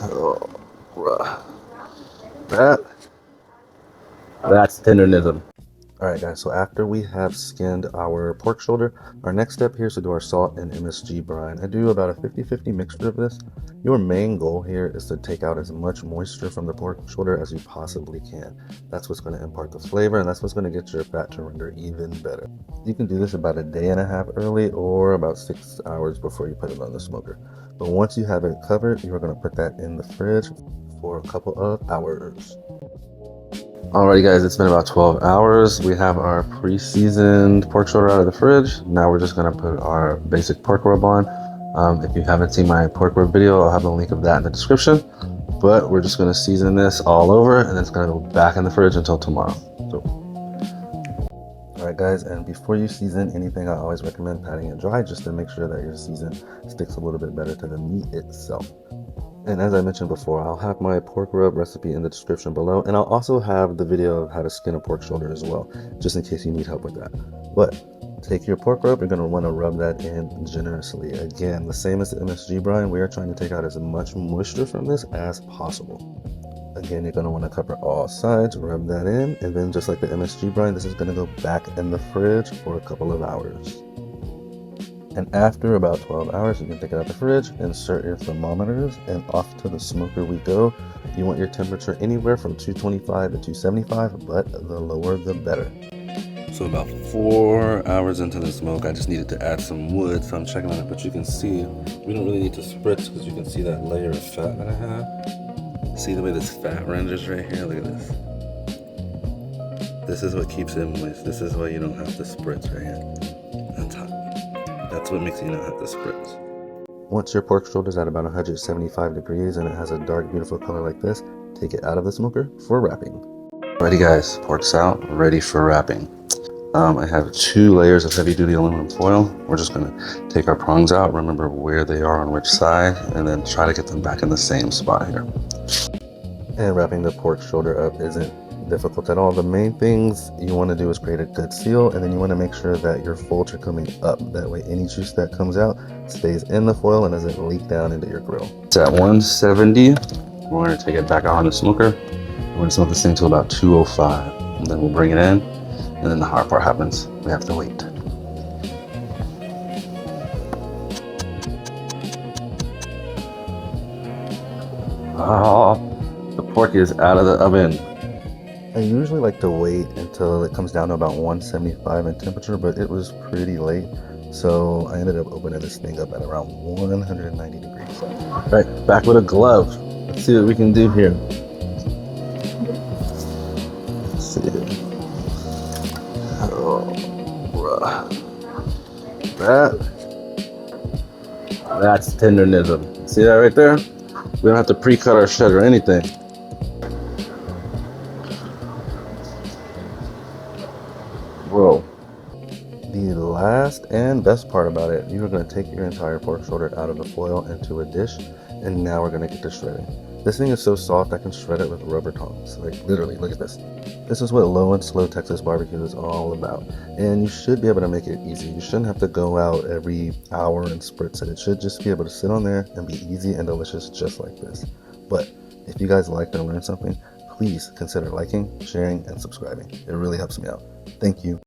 Oh, bruh. That's tenderism. Alright guys, so after we have skinned our pork shoulder, our next step here is to do our salt and MSG brine. I do about a 50-50 mixture of this. Your main goal here is to take out as much moisture from the pork shoulder as you possibly can. That's what's going to impart the flavor, and that's what's going to get your fat to render even better. You can do this about a day and a half early or about 6 hours before you put it on the smoker. But once you have it covered, you're going to put that in the fridge for a couple of hours. Alrighty guys, it's been about 12 hours. We have our pre-seasoned pork shoulder out of the fridge. Now we're just gonna put our basic pork rub on. If you haven't seen my pork rub video, I'll have the link of that in the description. But we're just gonna season this all over and then it's gonna go back in the fridge until tomorrow. Alright guys, and before you season anything, I always recommend patting it dry just to make sure that your season sticks a little bit better to the meat itself. And as I mentioned before, I'll have my pork rub recipe in the description below, and I'll also have the video of how to skin a pork shoulder as well, just in case you need help with that. But take your pork rub, you're going to want to rub that in generously. Again, the same as the MSG brine, we are trying to take out as much moisture from this as possible. Again, you're going to want to cover all sides, rub that in, and then just like the MSG brine, this is going to go back in the fridge for a couple of hours. And after about 12 hours, you can take it out the fridge, insert your thermometers, and off to the smoker we go. You want your temperature anywhere from 225 to 275, but the lower the better. So about 4 hours into the smoke, I just needed to add some wood, so I'm checking on it. But you can see, we don't really need to spritz because you can see that layer of fat that I have. See the way this fat renders right here? Look at this. This is what keeps it moist. This is why you don't have to spritz right here on top. That's what makes you not have to spritz. Once your pork shoulder is at about 175 degrees and it has a dark, beautiful color like this, take it out of the smoker for wrapping. Alrighty guys, pork's out, ready for wrapping. I have 2 layers of heavy-duty aluminum foil. We're just going to take our prongs out, remember where they are on which side, and then try to get them back in the same spot here. And wrapping the pork shoulder up isn't difficult at all. The main things you want to do is create a good seal, and then you want to make sure that your folds are coming up. That way any juice that comes out stays in the foil and doesn't leak down into your grill. It's at 170. We're going to take it back out on the smoker. We're going to smoke this thing to about 205, and then we'll bring it in, and then the hard part happens. We have to wait. Oh, the pork is out of the oven. I usually like to wait until it comes down to about 175 in temperature, but it was pretty late, so I ended up opening this thing up at around 190 degrees. All right, back with a glove. Let's see what we can do here. Let's see. Oh, bruh. That's tenderism. See that right there? We don't have to pre-cut our shed or anything. Bro, the last and best part about it, you're going to take your entire pork shoulder out of the foil into a dish, and now we're going to get to shredding. This thing is so soft I can shred it with rubber tongs. Like literally, look at this. This is what low and slow Texas barbecue is all about, and you should be able to make it easy. You shouldn't have to go out every hour and spritz it. It should just be able to sit on there and be easy and delicious just like this. But if you guys liked or learned something, please consider liking, sharing, and subscribing. It really helps me out. Thank you.